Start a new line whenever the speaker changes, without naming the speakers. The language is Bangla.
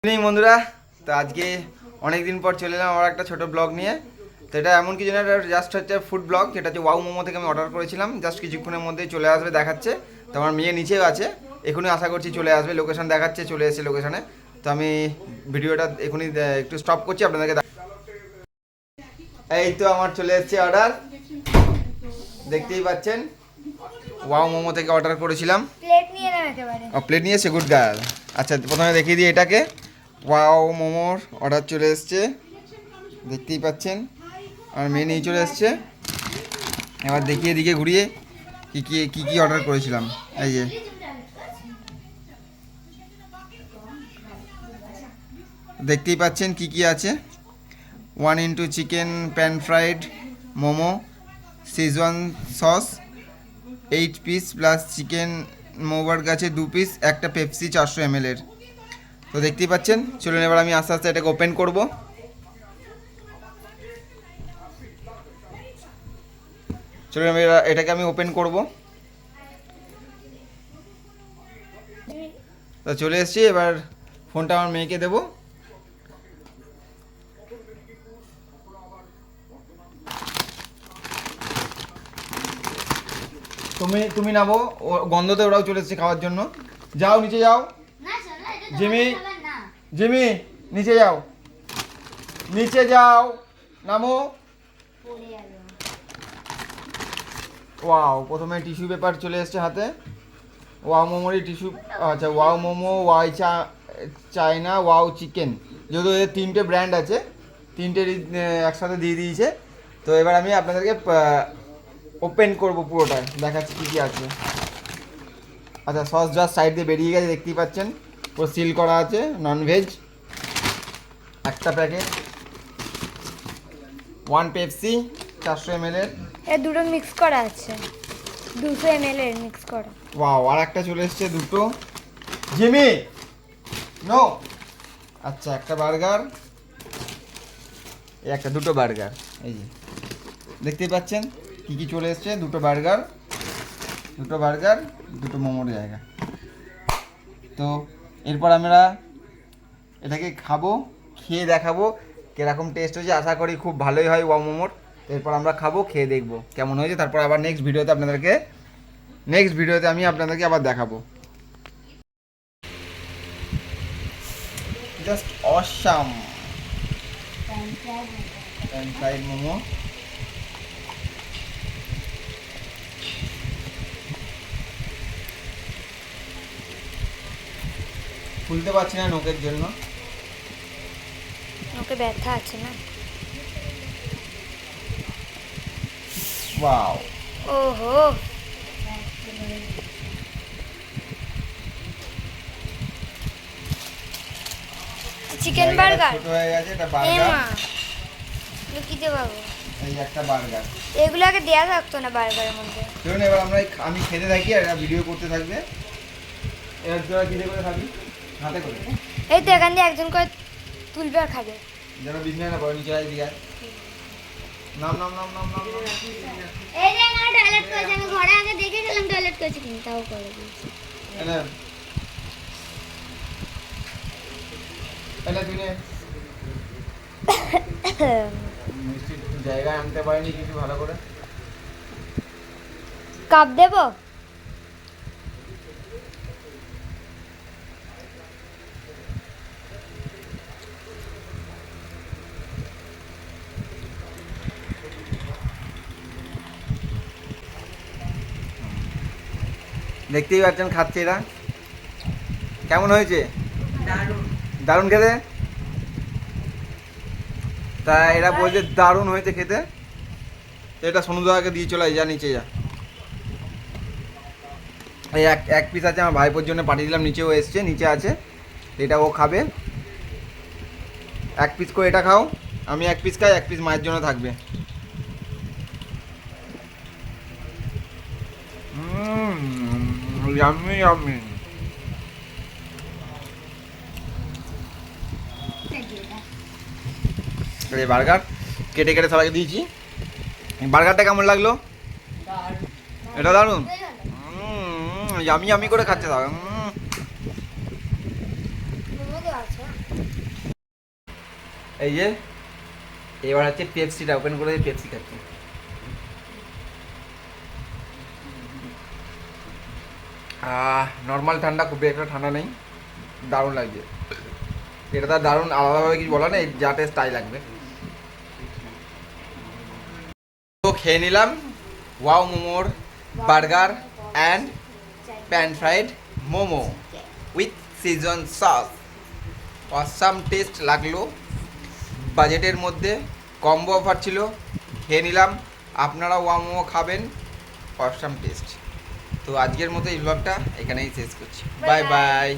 বন্ধুরা, তো আজকে অনেক দিন পর চলে এলাম আমার একটা ছোট ব্লগ নিয়ে। তো এটা এমন কিছু না, জাস্ট হচ্ছে ফুড ব্লগ, যেটা হচ্ছে ওয়াও মোমো থেকে আমি অর্ডার করেছিলাম। জাস্ট কিছুক্ষণের মধ্যেই চলে আসবে দেখাচ্ছে। তো আমার মেয়ে নিচেও আছে, এখনই আশা করছি চলে আসবে। লোকেশন দেখাচ্ছে, চলে এসেছে লোকেশনে। তো আমি ভিডিওটা এখনই একটু স্টপ করছি, আপনাদেরকে এই তো আমার চলে এসেছে অর্ডার, দেখতেই পাচ্ছেন। ওয়াও মোমো থেকে অর্ডার করেছিলাম।
প্লেট নিয়ে নাও একেবারে।
প্লেট নিয়ে এসে গুড গার্ল। আচ্ছা, প্রথমে দেখিয়ে দিই এটাকে। ওয়াও মোমোর অর্ডার চলে এসছে, দেখতেই পাচ্ছেন। আর মেয়ে নিয়ে চলে এসছে। এবার দেখিয়ে দিকে ঘুরিয়ে কি কি অর্ডার করেছিলাম। এই যে দেখতেই পাচ্ছেন কি কি আছে। 1 chicken pan fried momo, Schezwan sauce 8 piece plus chicken মোবার গাছে 2 পিস, একটা পেপসি 400 ml এর। তো দেখতেই পাচ্ছেন। চলুন এবার আমি আস্তে আস্তে এটাকে ওপেন করব। চলুন এটাকে আমি ওপেন করব। তো চলে এসেছি, এবার ফোনটা আমার মেয়েকে দেবো। তুমি নাবো, গন্ধতে ওরাও চলে এসেছে খাওয়ার জন্য। যাও নিচে যাও, জিমি জিমি নিচে যাও, নিচে যাও, নামো। ওয়াও, প্রথমে টিস্যু পেপার চলে এসছে হাতে। ওয়াও মোমোরই টিস্যু, আচ্ছা wow Momo, wow China, wow chicken, যেহেতু এর 3টে ব্র্যান্ড আছে, 3টে একসাথে দিয়ে দিয়েছে। তো এবার আমি আপনাদেরকে ওপেন করব, পুরোটা দেখাচ্ছি কী কী আছে। আচ্ছা, সস জাস্ট সাইড দিয়ে বেরিয়ে গেছে, দেখতেই পাচ্ছেন। পুরো সিল করা আছে, ননভেজ একটা প্যাকেট। 1 পেপসি 400 ml এর।
এ দুটো মিক্স করা আছে, 200 ml এর মিক্স করা।
ওয়াও, আর একটা চলে এসছে দুটো। জিমি নো। আচ্ছা, একটা বার্গার, এই একটা, দুটো বার্গার। এই যে দেখতেই পাচ্ছেন কি কি চলে এসছে। দুটো বার্গার, দুটো মোমোর জায়গা। তো এরপর আমরা এটাকে খাবো, খেয়ে দেখাবো কিরকম টেস্ট হয়েছে। আশা করি খুব ভালোই হয় ওয়াও মোমোর। এরপর আমরা খাবো, খেয়ে দেখবো কেমন হয়েছে। তারপর আবার নেক্সট ভিডিওতে আমি আপনাদেরকে আবার দেখাবো। Just awesome pan fried momo. খুলতে পারছি না নোকের জন্য,
ওকে ব্যথা আছে না।
ওয়াও,
ওহো, চিকেন বার্গার
ছোট হয়ে গেছে। এটা
এ
বার্গার,
মা, লুকিতে পাবো।
এই একটা বার্গার।
এগুলো আগে দেয়া থাকতো না বার্গারের মধ্যে।
চলুন এবার আমি খেতে থাকি আর এরা ভিডিও করতে থাকবে। এবার তোরা কিনে করে খাবি, হাতে করে।
এই তো এখান দিয়ে একজন করে তুলবে আর খাবে।
যেন বিছনায় না পড়ে, নিচে আয় দিকে। নাম।
এই যে আমার টয়লেট করেছে, আমি ঘরে আগে দেখে গেলাম টয়লেট করেছে কিন্তু তাও করে দিয়েছি।
এনে তুই নে। মিষ্টি জায়গায় আনতে পারিনি কিছু ভালো করে।
কাপ দেবো?
দেখতেই পাচ্ছেন খাচ্ছে এরা। কেমন হয়েছে? দারুণ খেতে। তা এরা বলছে দারুণ হয়েছে খেতে। তো এটা সোনুদাকে দিয়ে চলে যা, নিচে যা। এই এক পিস আছে, আমার ভাইপোর জন্য পাঠিয়ে দিলাম, নিচেও এসছে, নিচে আছে। এটা ও খাবে। 1 পিস করে এটা খাও, আমি 1 পিস খাই, 1 পিস মায়ের জন্য থাকবে। ইয়াম্মি। এই বার্গার কেটে সবাইকে দিয়েছি। বার্গারটা কেমন লাগলো? এটা দারুণ। ইয়ামি করে খাচ্ছে।
মোমো তো আছে।
এই যে এবার হচ্ছে পেপসিটা ওপেন করে পেপসি খাচ্ছি। নর্মাল ঠান্ডা, খুব একটা ঠান্ডা নেই, দারুণ লাগছে। এটা তার দারুণ, আলাদাভাবে কিছু বলা নেই, যা টেস্ট তাই লাগবে। তো খেয়ে নিলাম ওয়াও মোমোর burger and pan fried momo with season sauce. Awesome test লাগলো, বাজেটের মধ্যে, কম্বো অফার ছিল, খেয়ে নিলাম। আপনারা ওয়াও মোমো খাবেন, অসাম টেস্ট। তো আজকের মতো এই ব্লগটা এখানেই শেষ করছি। Bye bye.